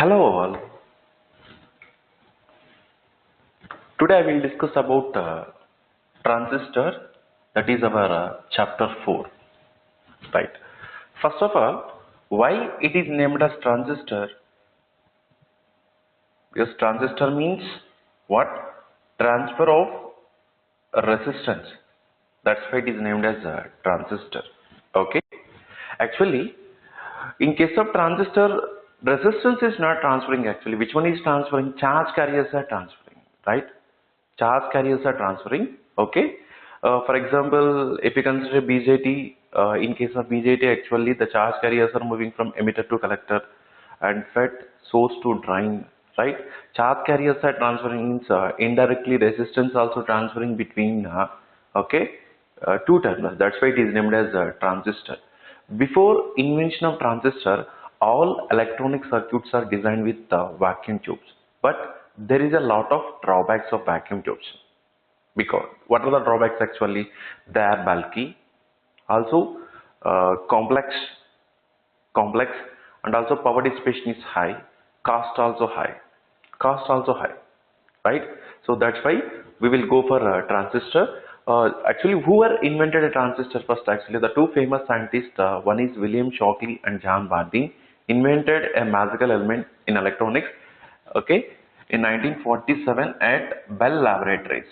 Hello all. Today I will discuss about transistor. That is our chapter 4. Right. First of all, why it is named as transistor? Because transistor means what? Transfer of resistance. That's why it is named as a transistor. Okay. Actually, in case of transistor, resistance is not transferring actually. Which one is transferring? Charge carriers are transferring, right? Charge carriers are transferring. Okay. For example, if you consider BJT, in case of BJT, actually the charge carriers are moving from emitter to collector and FET source to drain, right? Charge carriers are transferring means indirectly resistance also transferring between okay two terminals. That's why it is named as a transistor. Before invention of transistor, all electronic circuits are designed with vacuum tubes. But there is a lot of drawbacks of vacuum tubes. Because what are the drawbacks actually? They are bulky, also complex, and also power dissipation is high. Cost also high. Right? So that's why we will go for a transistor. Actually, whoever invented a transistor first? Actually, the two famous scientists, one is William Shockley and John Barney, invented a magical element in electronics. Okay, in 1947 at Bell Laboratories.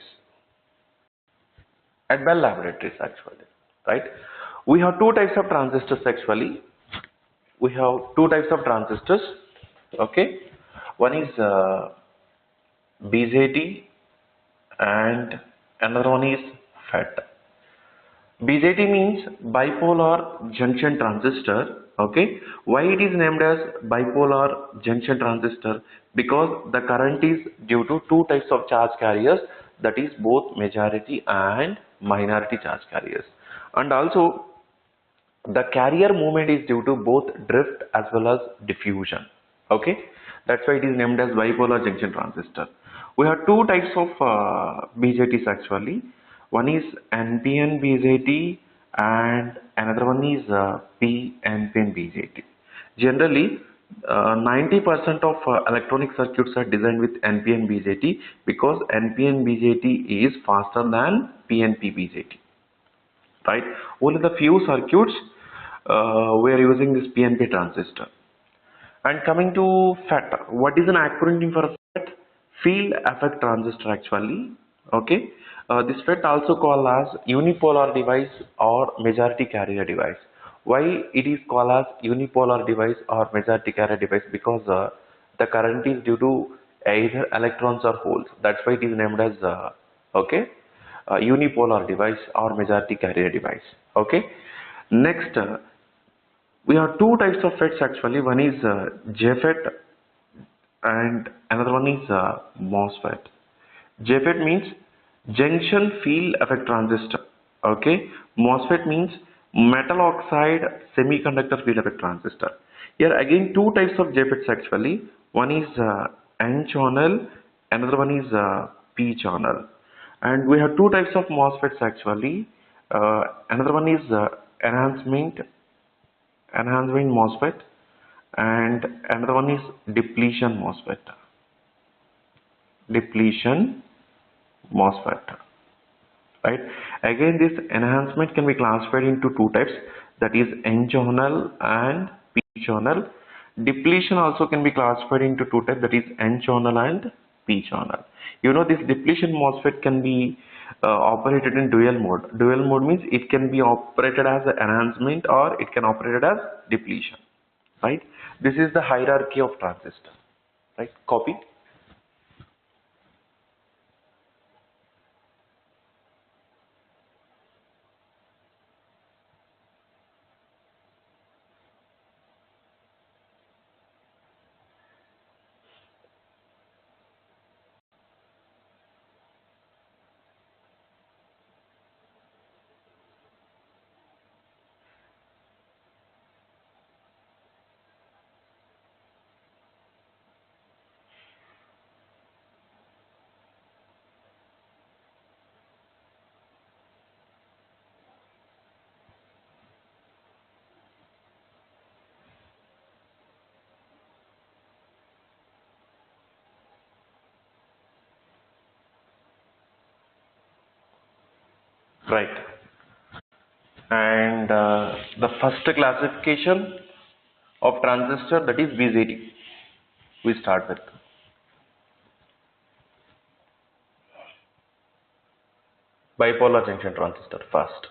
At Bell Laboratories, actually, right? We have two types of transistors actually. We have two types of transistors. Okay, one is BJT and another one is FET. BJT means bipolar junction transistor. Okay, why it is named as bipolar junction transistor? Because the current is due to two types of charge carriers, that is both majority and minority charge carriers, and also the carrier movement is due to both drift as well as diffusion. Okay, that's why it is named as bipolar junction transistor. We have two types of BJTs actually. One is NPN BJT and another one is PNPN BJT. Generally, 90% of electronic circuits are designed with NPN BJT because NPN BJT is faster than PNP BJT. Right? Only the few circuits we are using this PNP transistor. And coming to FET, what is an acronym for FET? Field effect transistor actually. Okay, this FET also called as unipolar device or majority carrier device. Why it is called as unipolar device or majority carrier device? Because the current is due to either electrons or holes. That's why it is named as okay unipolar device or majority carrier device. Okay, next we have two types of FETs actually. One is JFET and another one is MOSFET. JFET means junction field effect transistor. Okay, MOSFET means metal oxide semiconductor field effect transistor. Here again two types of JFETs actually. One is N channel, another one is P channel. And we have two types of MOSFETs actually. Another one is enhancement MOSFET, and another one is depletion MOSFET. Right? Again, this enhancement can be classified into two types, that is N channel and P channel. Depletion also can be classified into two types, that is N channel and P channel. You know, this depletion MOSFET can be operated in dual mode. Dual mode means it can be operated as enhancement or it can operate as depletion. Right? This is the hierarchy of transistor. Right? Copy. Right. And the first classification of transistor, that is BJT. We start with bipolar junction transistor first.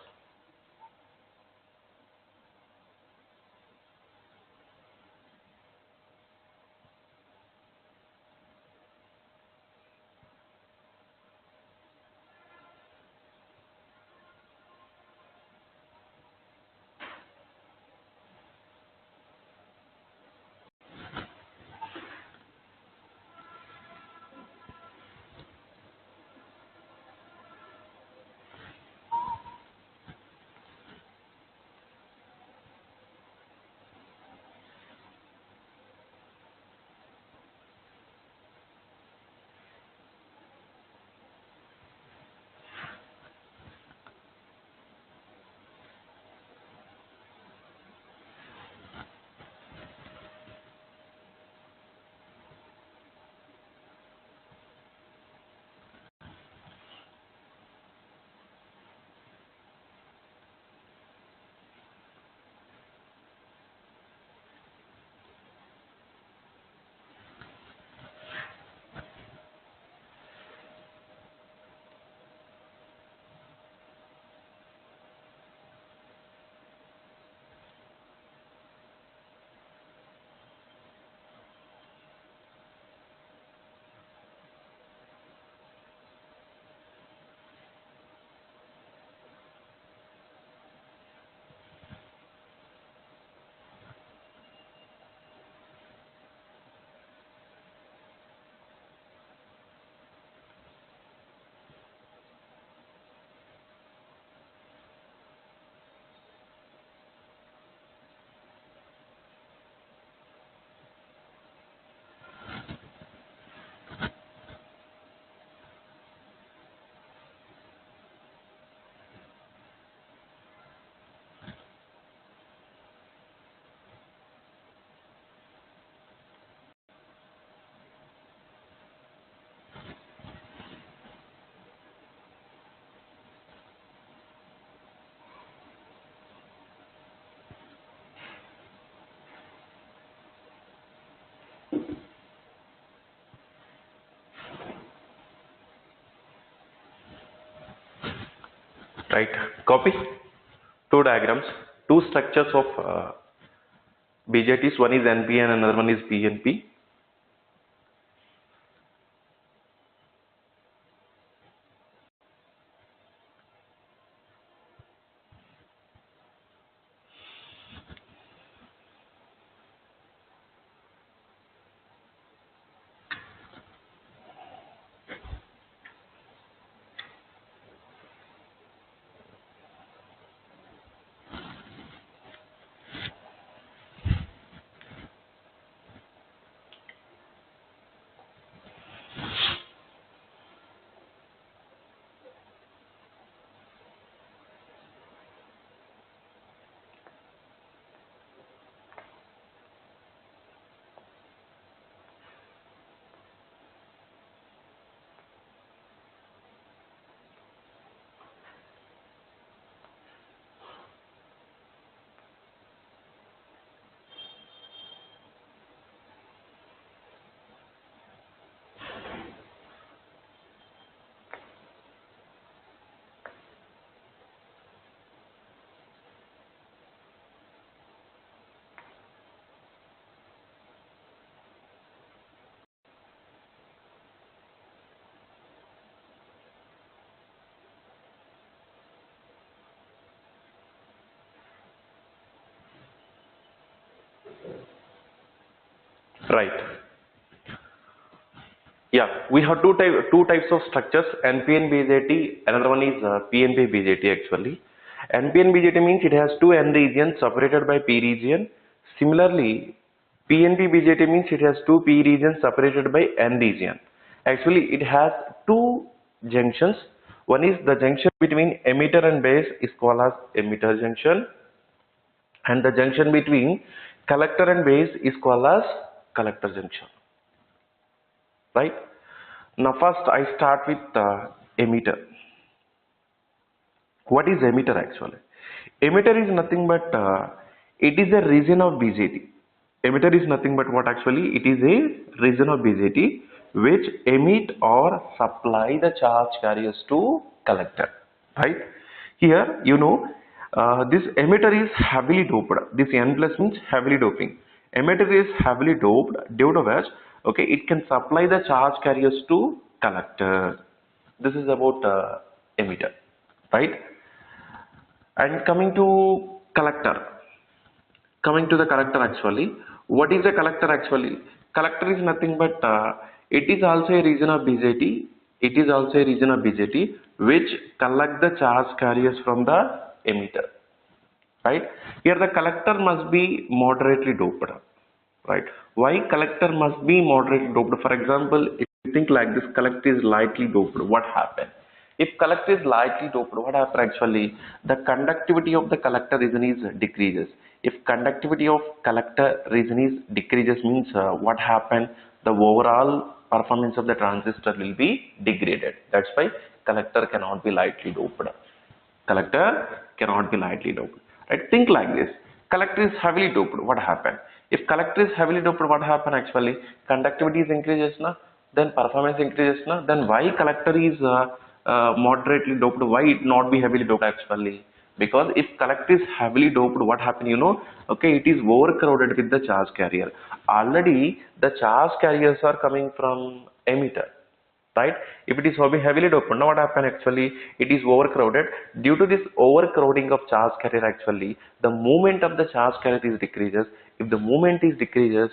Right. Copy two diagrams, two structures of BJTs. One is NP and another one is PNP. Right. Yeah, we have two types of structures, NPN BJT. Another one is PNP BJT actually. NPN BJT means it has two N regions separated by P region. Similarly, PNP BJT means it has two P regions separated by N region. Actually, it has two junctions. One is the junction between emitter and base is called as emitter junction, and the junction between collector and base is called as collector junction. Right? Now first I start with the emitter. What is emitter actually? Emitter is nothing but it is a region of BJT. Emitter is nothing but what actually? It is a region of BJT which emit or supply the charge carriers to collector. Right? Here, this emitter is heavily doped. This N plus means heavily doping. Emitter is heavily doped due to which, okay, it can supply the charge carriers to collector. This is about emitter, right? And coming to the collector actually, what is a collector actually? Collector is nothing but it is also a region of BJT. It is also a region of BJT which collect the charge carriers from the emitter, right? Here the collector must be moderately doped, right? Why collector must be moderately doped? For example, if you think like this, collector is lightly doped, what happens? If collector is lightly doped, what happens actually? The conductivity of the collector region is decreases. If conductivity of collector region is decreases means what happens? The overall performance of the transistor will be degraded. That's why collector cannot be lightly doped. Collector cannot be lightly doped. Right? Think like this. Collector is heavily doped. What happened? If collector is heavily doped, what happened actually? Conductivity is increases, na? Then performance increases, na? Then why collector is moderately doped? Why it not be heavily doped actually? Because if collector is heavily doped, what happened? Okay, it is overcrowded with the charge carrier. Already the charge carriers are coming from emitter, right? If it is heavily doped, now what happen actually? It is overcrowded. Due to this overcrowding of charge carrier actually, the movement of the charge carrier is decreases. If the movement is decreases,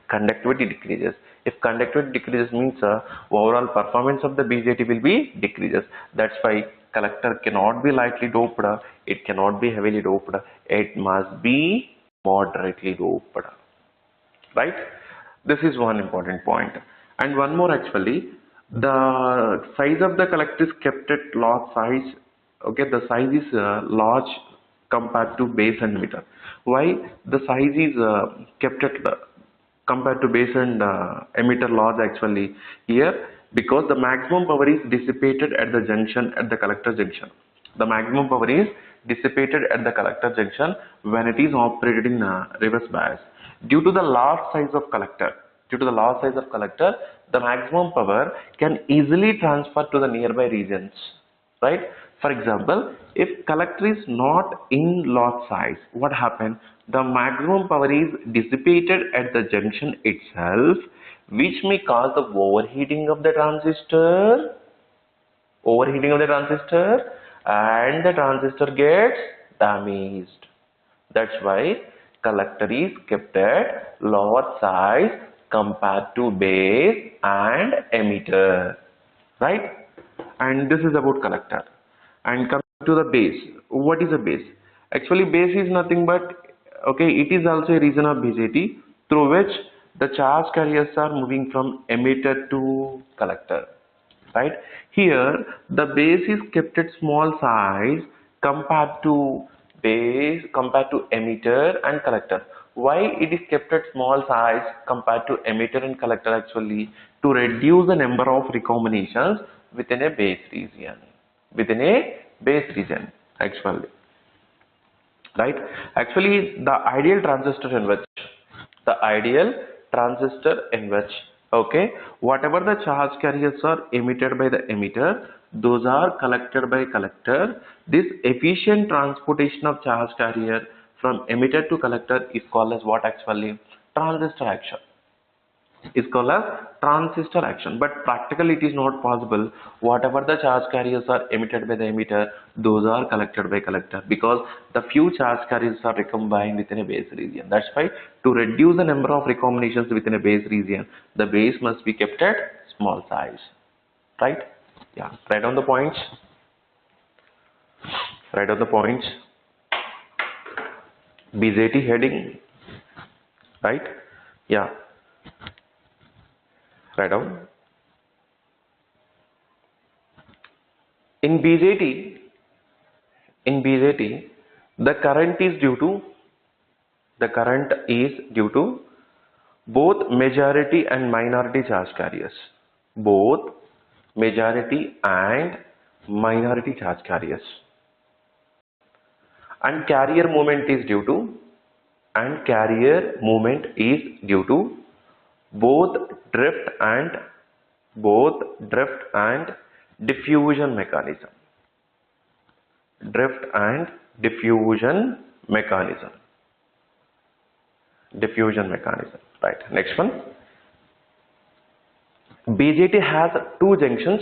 conductivity decreases. If conductivity decreases means overall performance of the BJT will be decreases. That's why collector cannot be lightly doped, it cannot be heavily doped, it must be moderately doped, right? This is one important point. And one more actually, the size of the collector is kept at large size. Okay, the size is large compared to base and emitter. Why the size is kept at compared to base and emitter large actually here? Because the maximum power is dissipated at the junction, at the collector junction. The maximum power is dissipated at the collector junction when it is operated in reverse bias. Due to the large size of collector, the maximum power can easily transfer to the nearby regions, right? For example, if collector is not in large size, what happens? The maximum power is dissipated at the junction itself, which may cause the overheating of the transistor, and the transistor gets damaged. That's why collector is kept at lower size compared to base and emitter, right? And this is about collector. And coming to the base, what is a base? Actually, base is nothing but, okay, it is also a region of BJT through which the charge carriers are moving from emitter to collector, right? Here the base is kept at small size compared to emitter and collector. Why it is kept at small size compared to emitter and collector actually? To reduce the number of recombinations within a base region, actually, right? Actually, the ideal transistor in which, okay, whatever the charge carriers are emitted by the emitter, those are collected by collector. This efficient transportation of charge carrier from emitter to collector is called as what actually? Transistor action. Is called as transistor action, but practically it is not possible. Whatever the charge carriers are emitted by the emitter, those are collected by collector, because the few charge carriers are recombined within a base region. That's why to reduce the number of recombinations within a base region, the base must be kept at small size, right? Yeah, write down the points. BJT heading, right? Yeah, write down. In BJT, the current is due to both majority and minority charge carriers. Both majority and minority charge carriers. And carrier movement is due to both drift and diffusion mechanism. Drift and diffusion mechanism. Right. Next one. BJT has two junctions.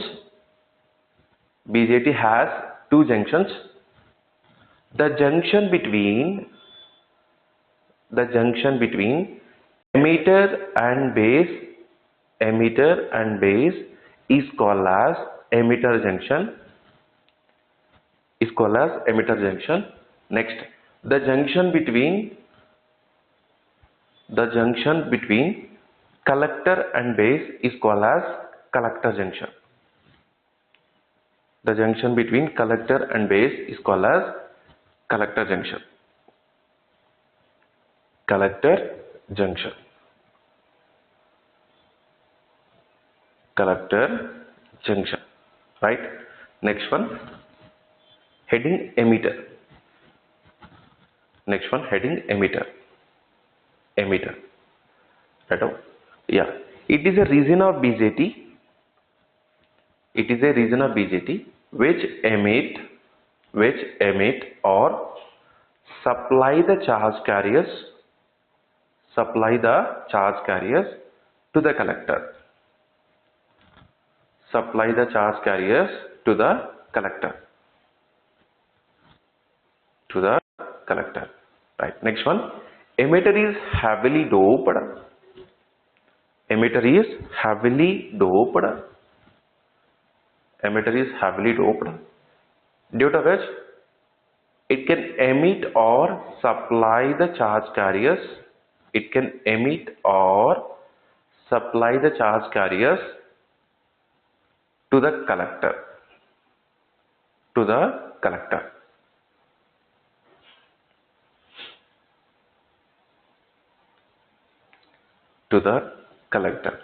The junction between emitter and base is called as emitter junction. Next, the junction between collector and base is called as collector junction. The junction between collector and base is called as collector junction. Right. Next one, heading emitter. Right. Yeah. It is a region of BJT. Which emit or supply the charge carriers to the collector. Right. Next one, emitter is heavily doped. Due to which it can emit or supply the charge carriers. To the collector.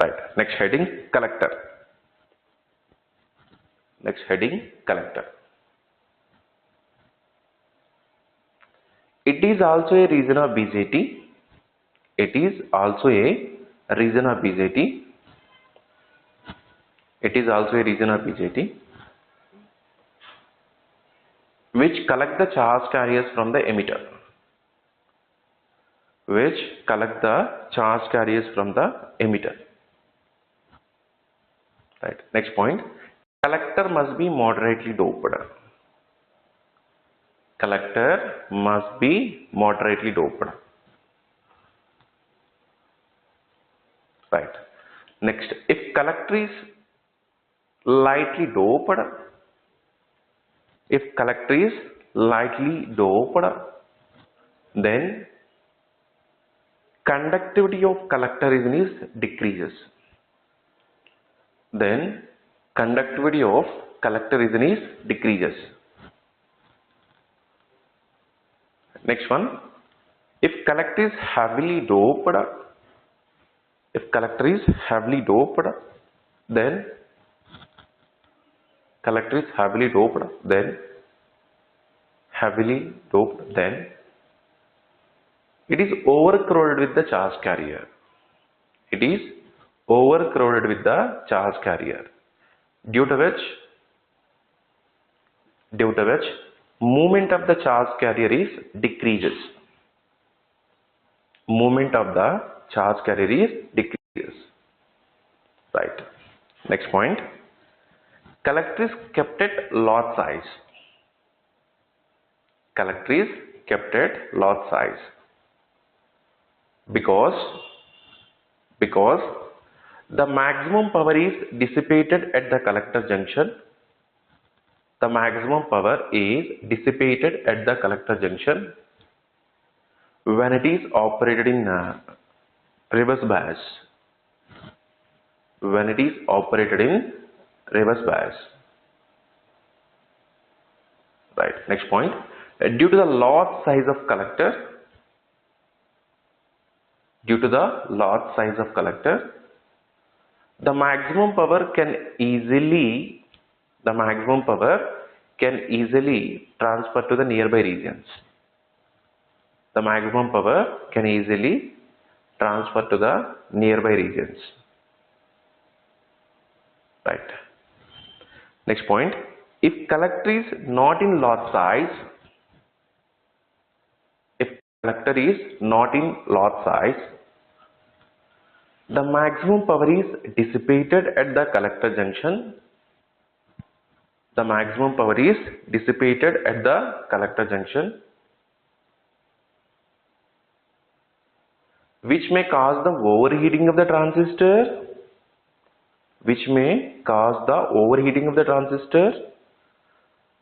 Right. Next heading, collector. It is also a region of BJT. Which collect the charge carriers from the emitter. Right. Next point, collector must be moderately doped. Right. Next, if collector is lightly doped, then conductivity of collector decreases. Next one, if collector is heavily doped, then it is overcrowded with the charge carrier. Due to which movement of the charge carrier decreases. Right. Next point, collector is kept at lot size. Because the maximum power is dissipated at the collector junction. When it is operated in reverse bias. Right. Next point, due to the lot size of collector, the maximum power can easily The maximum power can easily transfer to the nearby regions. The maximum power can easily transfer to the nearby regions. Right. Next point. If collector is not in large size, the maximum power is dissipated at the collector junction. The maximum power is dissipated at the collector junction, which may cause the overheating of the transistor,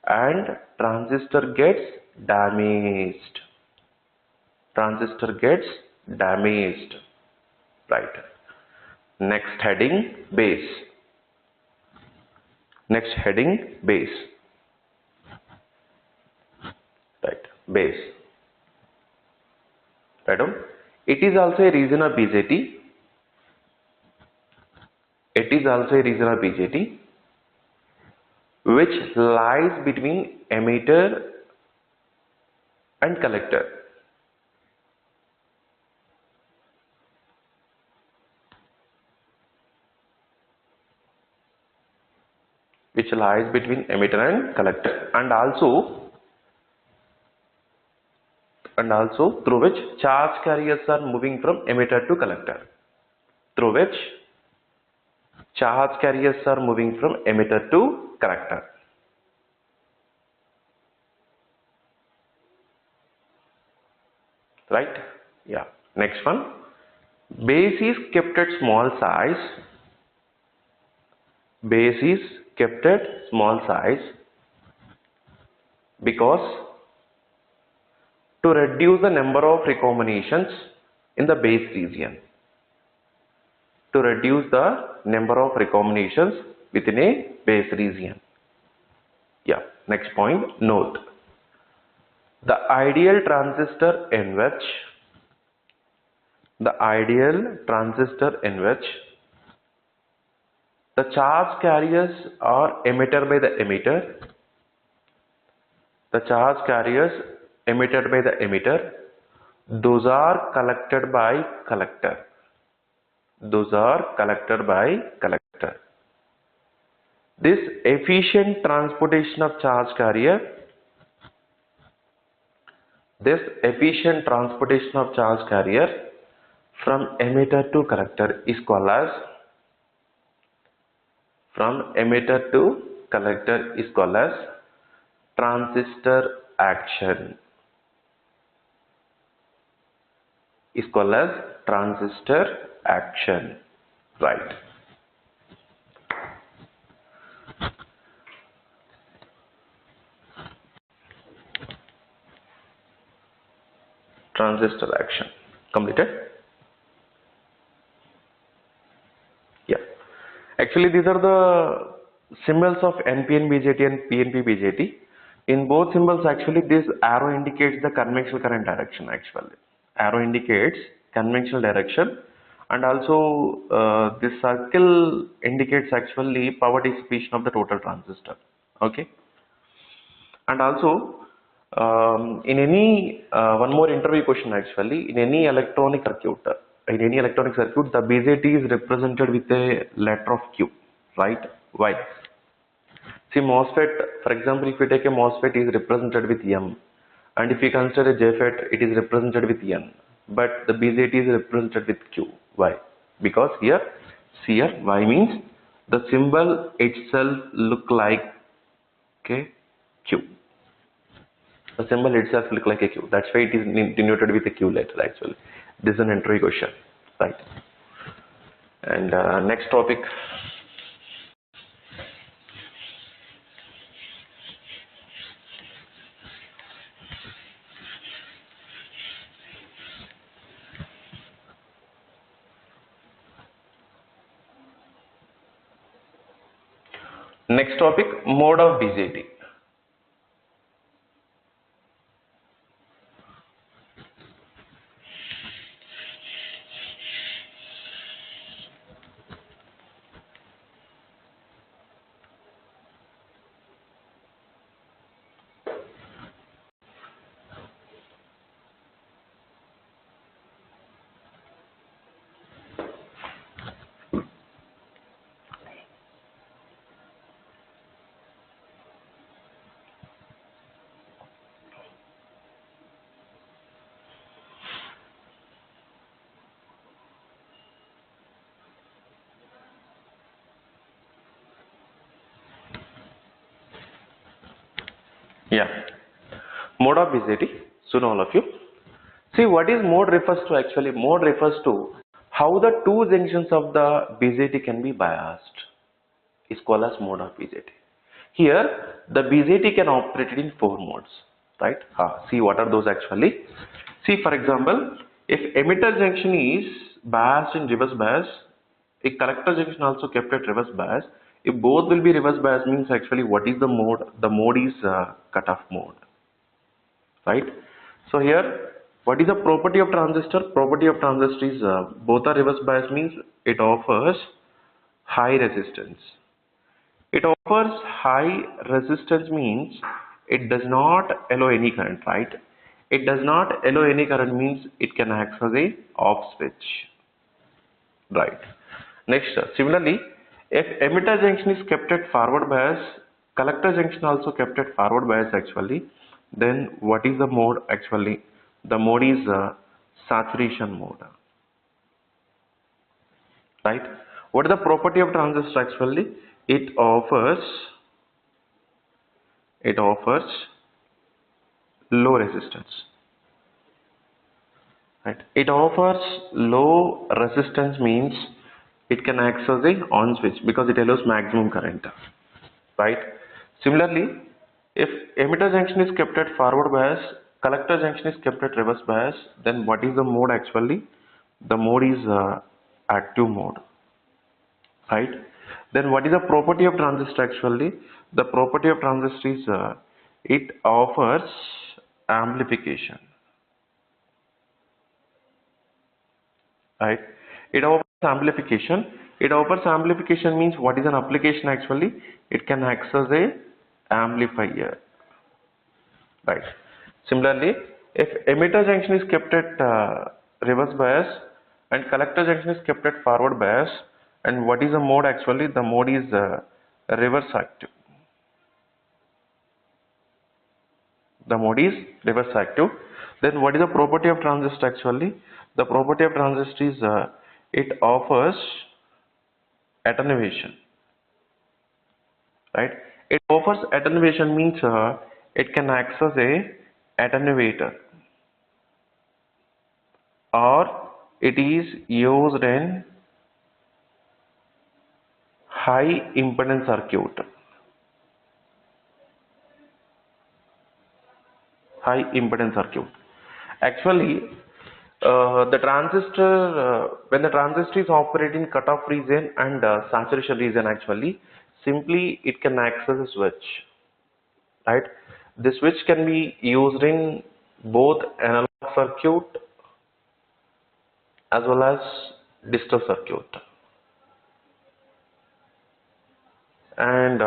and transistor gets damaged. Right. Next heading, base. Right. Base. Right on. It is also a region of BJT. Which lies between emitter and collector. And also through which charge carriers are moving from emitter to collector. Right? Yeah. Next one. Base is kept at small size. Because to reduce the number of recombinations in the base region. Within a base region. Yeah. Next point. Note. The ideal transistor in which the charge carriers are emitted by the emitter. Those are collected by collector. This efficient transportation of charge carrier from emitter to collector is called as transistor action. Right. Transistor action. Completed? Yeah. Actually, these are the symbols of NPN BJT and PNP BJT. In both symbols, actually, this arrow indicates the conventional current direction. And also this circle indicates actually power dissipation of the total transistor. Okay. And also in any one more interview question, actually, in any electronic circuit, the BJT is represented with a letter of Q, right? Why? See, MOSFET, for example, if you take a MOSFET, is represented with M, and if you consider a JFET, it is represented with N, but the BJT is represented with Q. Why? Because here Y means the symbol itself look like Q. The symbol itself look like a Q. That's why it is denoted with a Q letter. Actually, this is an entry question, right? And next topic. Next topic, mode of BJT. Yeah. Mode of BJT. Soon all of you. See, what is mode refers to actually? Mode refers to how the two junctions of the BJT can be biased. Is called as mode of BJT. Here, the BJT can operate in four modes, right? See, what are those actually? See, for example, if emitter junction is biased in reverse bias, a collector junction also kept at reverse bias. If both will be reverse bias, means actually what is the mode? The mode is cutoff mode, right? So here, what is the property of transistor? Property of transistor is both are reverse bias, means it offers high resistance. It offers high resistance means it does not allow any current, right? It does not allow any current means it can act as a off switch, right? Next, similarly, if emitter junction is kept at forward bias, collector junction also kept at forward bias actually, then what is the mode actually? The mode is saturation mode, right? What is the property of transistor actually? It offers low resistance, right? It offers low resistance means it can act as a on switch because it allows maximum current, right? Similarly, if emitter junction is kept at forward bias, collector junction is kept at reverse bias, then what is the mode actually? The mode is active mode, right? Then what is the property of transistor actually? The property of transistor is it offers amplification, right? It offers amplification. It offers amplification means what is an application actually? It can act as a amplifier, right? Similarly, if emitter junction is kept at reverse bias and collector junction is kept at forward bias, and what is the mode actually? The mode is reverse active. The mode is reverse active. Then what is the property of transistor actually? The property of transistor is it offers attenuation, right? It offers attenuation means it can act as a attenuator, or it is used in high impedance circuit. High impedance circuit. Actually, the transistor, when the transistor is operating cutoff region and saturation region, actually, simply it can act as a switch, right? The switch can be used in both analog circuit as well as digital circuit. And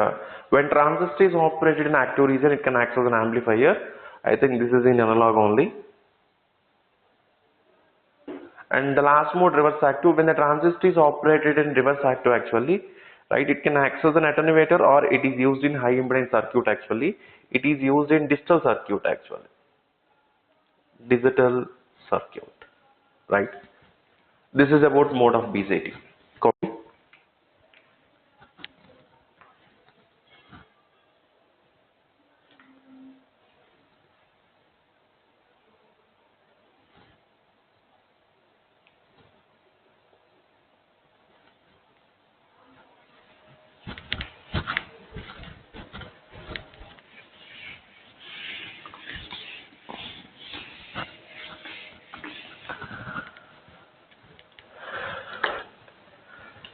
when transistor is operated in active region, it can act as an amplifier. I think this is in analog only. And the last mode, reverse active, when the transistor is operated in reverse active actually, right, it can act as an attenuator, or it is used in high impedance circuit actually. It is used in digital circuit actually. Digital circuit, right? This is about mode of BJT. Copy.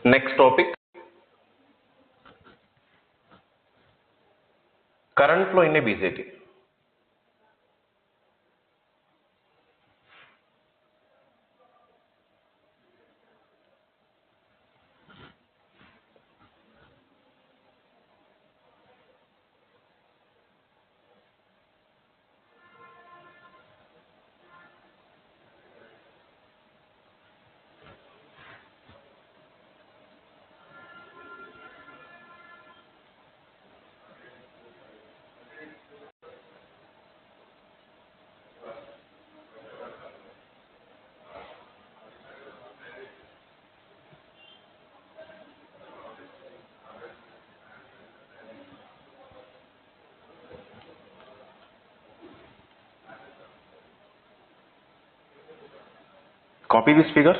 Next topic, current flow in a BJT. Copy this figure.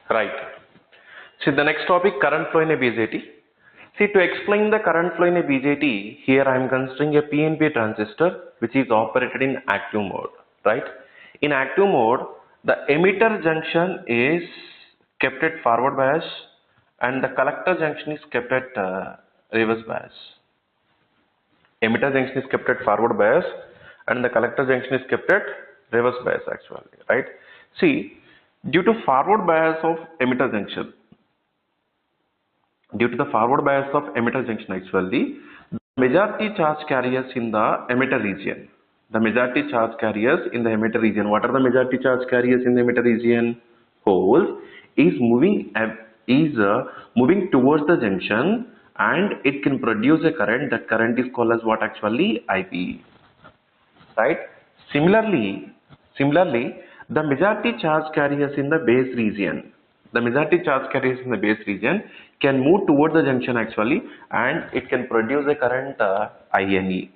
Right. See the next topic, current flow in a BJT. See, to explain the current flow in a BJT, here I am considering a PNP transistor which is operated in active mode. Right. In active mode, the emitter junction is kept at forward bias and the collector junction is kept at reverse bias. Emitter junction is kept at forward bias and the collector junction is kept at reverse bias actually, right? See, due to forward bias of emitter junction, actually, the majority charge carriers in the emitter region. What are the majority charge carriers in the emitter region? Holes is moving towards the junction and it can produce a current. That current is called as what actually? IP. Right? Similarly, the majority charge carriers in the base region. Can move towards the junction actually and it can produce a current INE.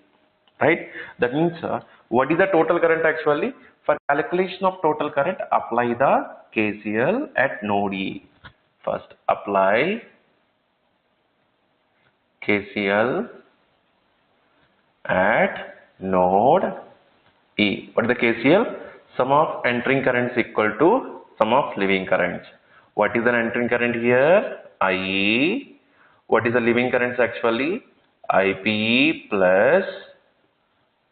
Right? That means what is the total current actually? For calculation of total current, apply the KCL at node E. First, apply KCL at node E. What is the KCL? Sum of entering currents equal to sum of leaving currents. What is the entering current here? IE. What is the leaving currents actually? IP plus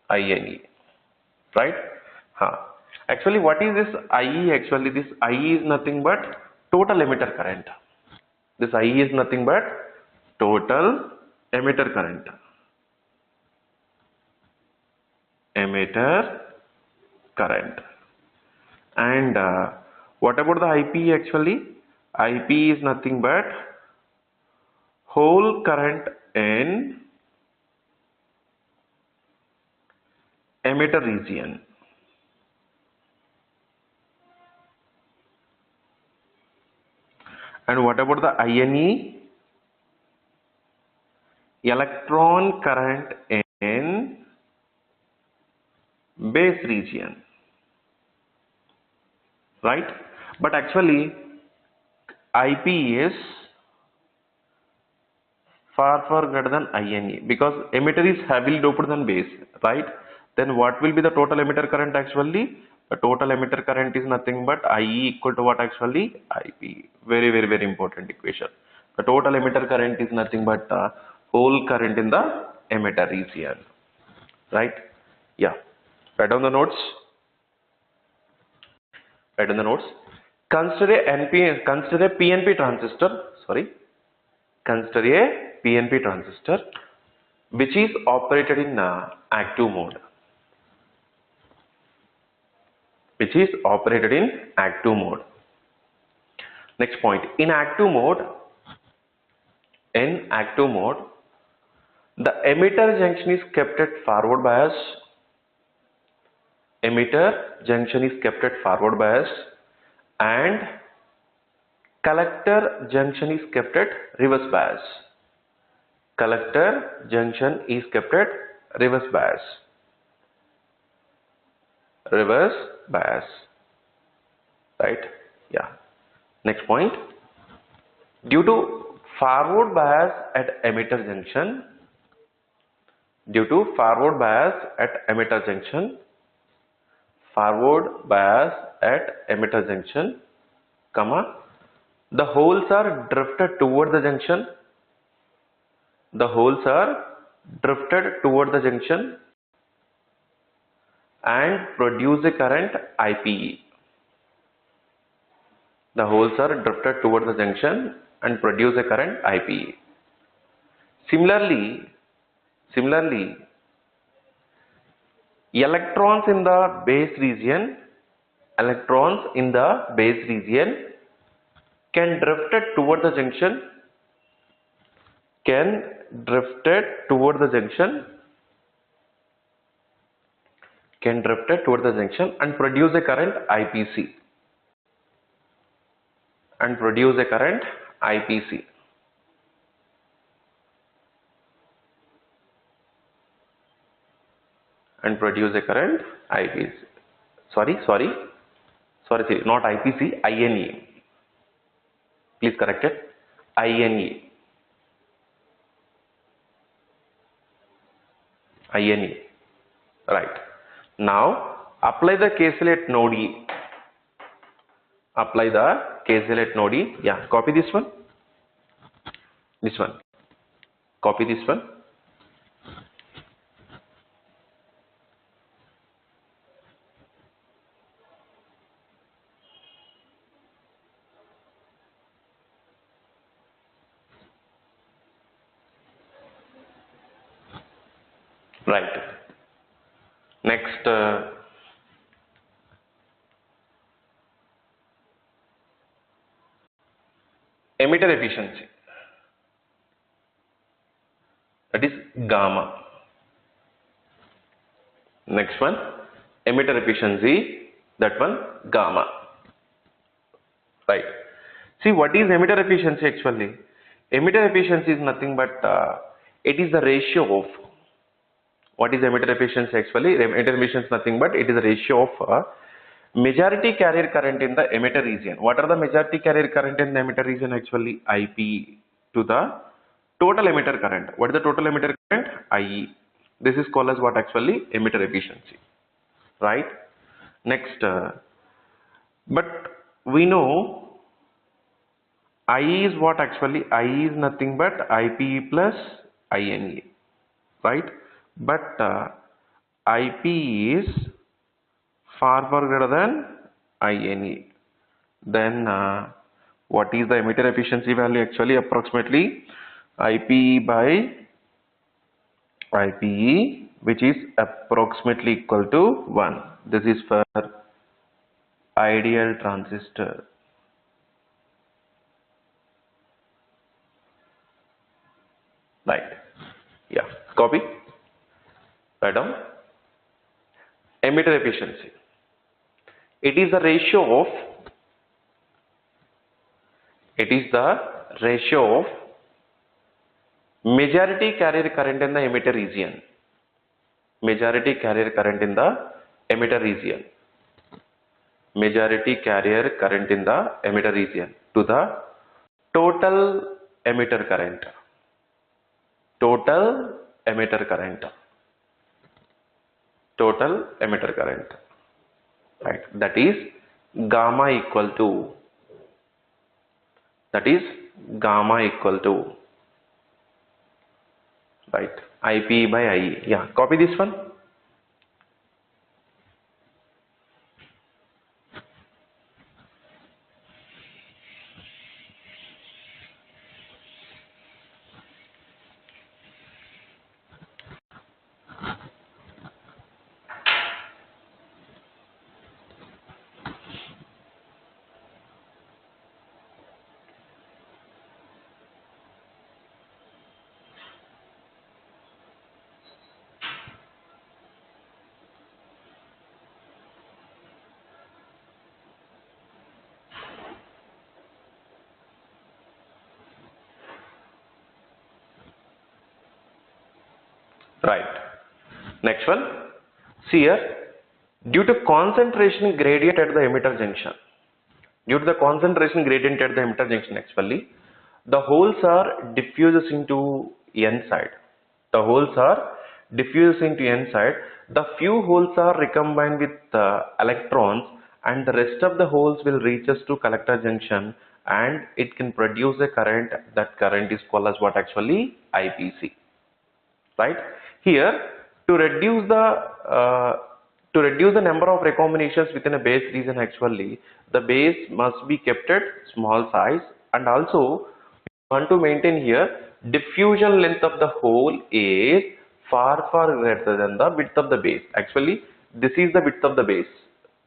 INE. Right? Actually, what is this IE? Actually, this IE is nothing but total emitter current. This IE is nothing but total emitter current. And what about the IP actually? IP is nothing but whole current in emitter region. And what about the INE? Electron current in base region, right? But actually IP is far greater than INE because emitter is heavily doped than base, right? Then what will be the total emitter current actually? The total emitter current is nothing but IE equal to what actually? IP. Very important equation. The total emitter current is nothing but whole current in the emitter region, right? Yeah. Write down the notes. Write down the notes. Consider a PNP transistor. Sorry. Consider a PNP transistor which is operated in active mode. Which is operated in active mode. Next point. In active mode, the emitter junction is kept at forward bias. Emitter junction is kept at forward bias and collector junction is kept at reverse bias. Collector junction is kept at reverse bias. Reverse bias. Right? Yeah. Next point. Due to forward bias at emitter junction, comma, the holes are drifted toward the junction. And produce a current IPE. The holes are drifted toward the junction and produce a current IPE. Similarly, electrons in the base region can drifted toward the junction and produce a current IPC. Sorry, not IPC, INE. Please correct it. INE. Right. Now apply the KCL at node E. Yeah, copy this one. Copy this one. Right. Next, emitter efficiency. That is gamma. Next one, emitter efficiency. That one, gamma. Right. See, what is emitter efficiency actually? Emitter efficiency is nothing but it is the ratio of. What is emitter efficiency actually? Emitter efficiency is nothing but it is the ratio of majority carrier current in the emitter region. What are the majority carrier current in the emitter region actually? IP to the total emitter current. What is the total emitter current? IE. This is called as what actually? Emitter efficiency. Right? Next, but we know IE is what actually? IE is nothing but IPE plus INE. Right? But IP is far greater than INE. Then what is the emitter efficiency value actually? Approximately IPE by IPE, which is approximately equal to 1. This is for ideal transistor. Right. Yeah. Copy. Write down. Emitter efficiency. It is the ratio of majority carrier current in the emitter region. Majority carrier current in the emitter region. Majority carrier current in the emitter region to the total emitter current. Total emitter current. Total emitter current. Right. That is gamma equal to. That is gamma equal to. Right. IP by IE. Yeah. Copy this one. Right. Next one. See here. Due to concentration gradient at the emitter junction. Due to the concentration gradient at the emitter junction actually, the holes are diffused into N side. The holes are diffused into N side. The few holes are recombined with electrons and the rest of the holes will reach us to collector junction and it can produce a current. That current is called as what actually? IPC. Right? Here to reduce the number of recombinations within a base region actually, the base must be kept at small size and also we want to maintain here diffusion length of the hole is far greater than the width of the base. Actually this is the width of the base.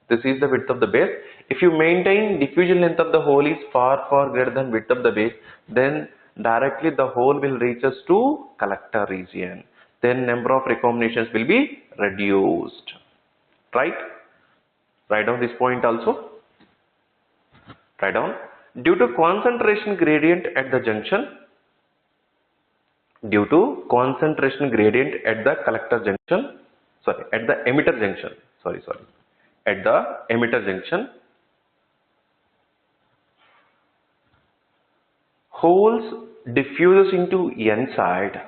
This is the width of the base. If you maintain diffusion length of the hole is far greater than width of the base, then directly the hole will reach us to collector region. Then number of recombinations will be reduced. Right? Write down this point also. Write down. Due to concentration gradient at the junction, due to concentration gradient at the collector junction, sorry, at the emitter junction, at the emitter junction, holes diffuses into N side,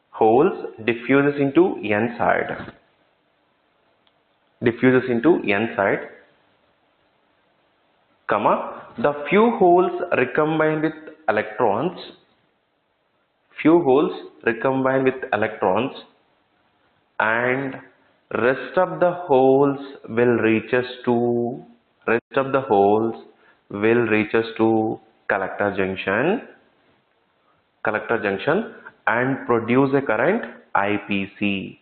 holes diffuses into N side, diffuses into N side, comma, the few holes recombine with electrons, few holes recombine with electrons and rest of the holes will reach us to collector junction and produce a current IPC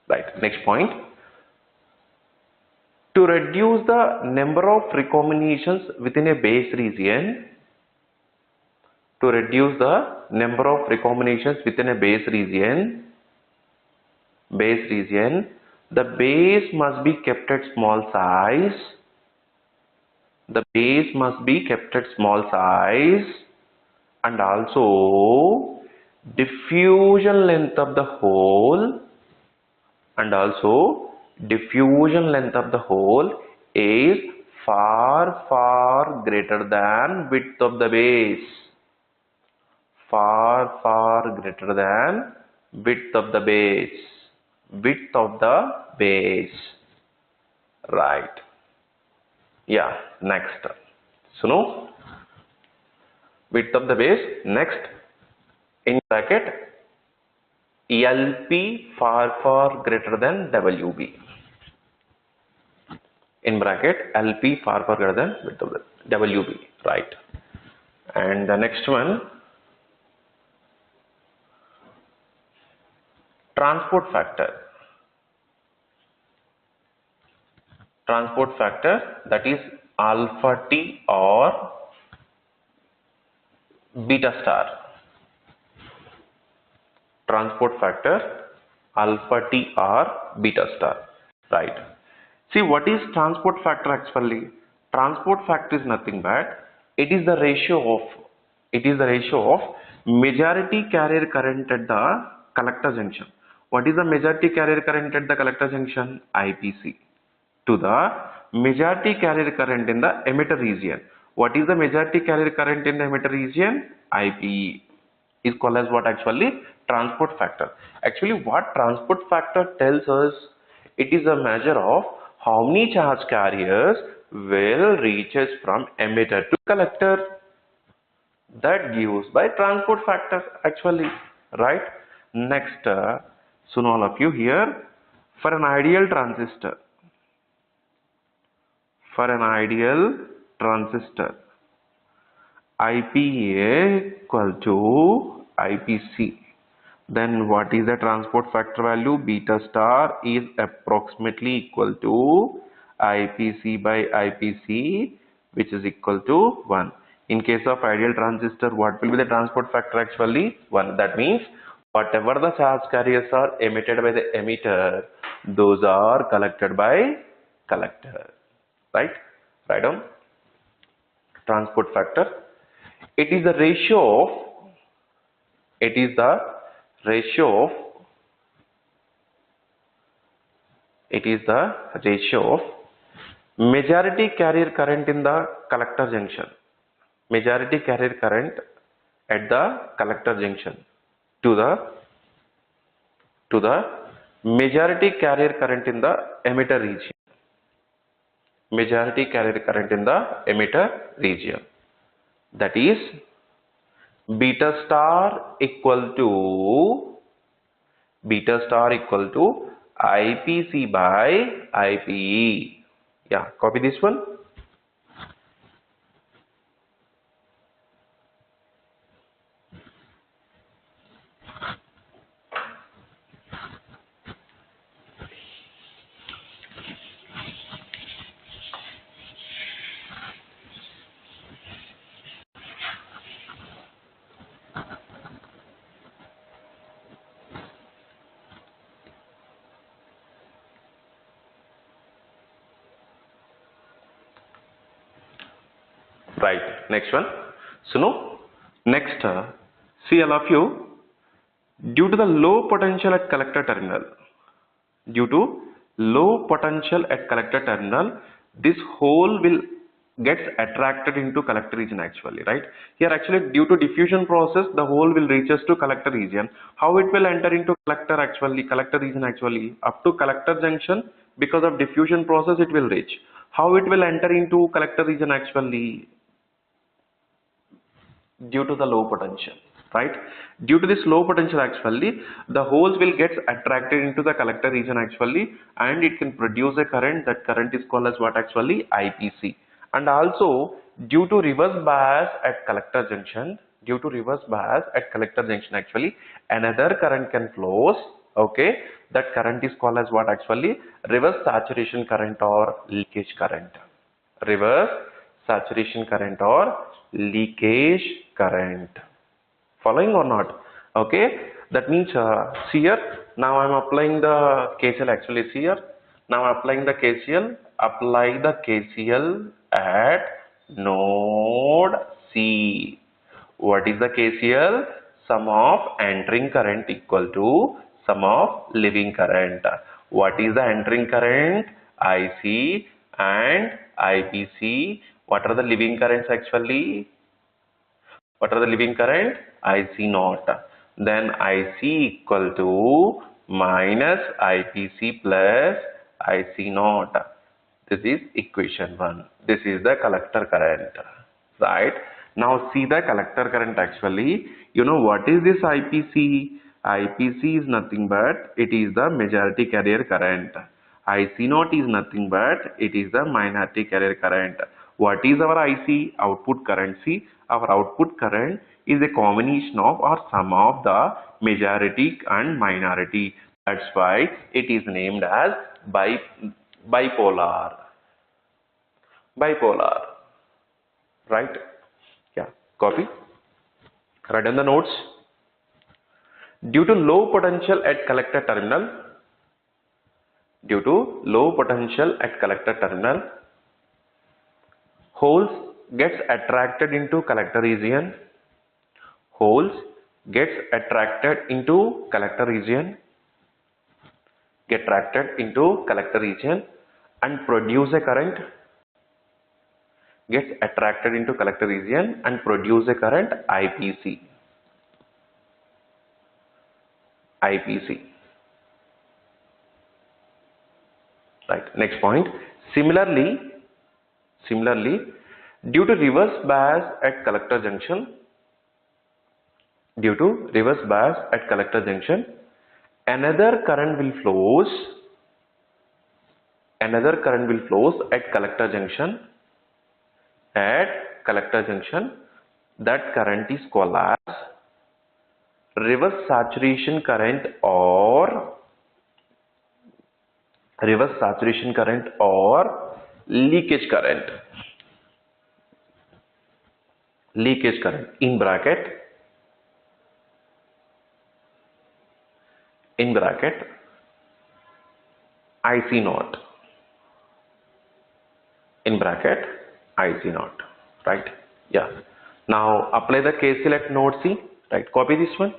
Right. Next point. To reduce the number of recombinations within a base region, the base must be kept at small size. And also diffusion length of the hole is far greater than width of the base. Right. Yeah. Next. So now width of the base. Next, in bracket, LP far greater than WB. In bracket, LP far greater than width of the WB. Right. And the next one, transport factor. That is alpha T or beta star. Transport factor alpha T or beta star. Right. See, what is transport factor actually? Transport factor is nothing but it is the ratio of majority carrier current at the collector junction. What is the majority carrier current at the collector junction? IPC. To the majority carrier current in the emitter region. What is the majority carrier current in the emitter region? IPE is called as what actually? Transport factor. Actually, what transport factor tells us? It is a measure of how many charge carriers will reaches from emitter to collector. That gives by transport factor actually, right? Next, soon all of you here, for an ideal transistor, IPA equal to IPC. Then what is the transport factor value? Beta star is approximately equal to IPC by IPC, which is equal to 1. In case of ideal transistor, what will be the transport factor actually? 1. That means whatever the charge carriers are emitted by the emitter, those are collected by collector. Right? Write down transport factor. It is the ratio of majority carrier current in the collector junction. Majority carrier current at the collector junction to the majority carrier current in the emitter region. Majority carrier current in the emitter region. That is beta star equal to IPC by IPE. Yeah, copy this one. Right, next one. So now, next, see all of you, due to the low potential at collector terminal, this hole will gets attracted into collector region actually, right? Here actually due to diffusion process, the hole will reaches to collector region. How it will enter into collector region actually? Up to collector junction, because of diffusion process it will reach. How it will enter into collector region actually? Due to the low potential, right? Due to this low potential actually, the holes will get attracted into the collector region actually, and it can produce a current. That current is called as what actually? IPC. And also due to reverse bias at collector junction, actually, another current can flows. Okay, that current is called as what actually? Reverse saturation current or leakage current. Reverse saturation current or leakage current. Following or not? Okay, that means see here, now I am applying the KCL actually. See here, now I am applying the KCL. Apply the KCL at node C. What is the KCL? Sum of entering current equal to sum of leaving current. What is the entering current? IC and IPC. What are the leaving currents actually? What are the leaving current? IC naught. Then IC equal to minus IPC plus IC naught. This is equation 1. This is the collector current. Right? Now see the collector current actually. You know what is this IPC? IPC is nothing but it is the majority carrier current. IC naught is nothing but it is the minority carrier current. What is our IC? Output current. See, our output current is a combination of or sum of the majority and minority. That's why it is named as bipolar. Right? Yeah, copy. Write down the notes. Due to low potential at collector terminal, holes gets attracted into collector region. gets attracted into collector region, and produce a current, gets attracted into collector region and produce a current IPC. Right. Next point. Similarly, due to reverse bias at collector junction, another current will flows at collector junction. That current is called as reverse saturation current or leakage current. In bracket IC naught. Right? Yeah. Now apply the KCL at node C. Right? Copy this one.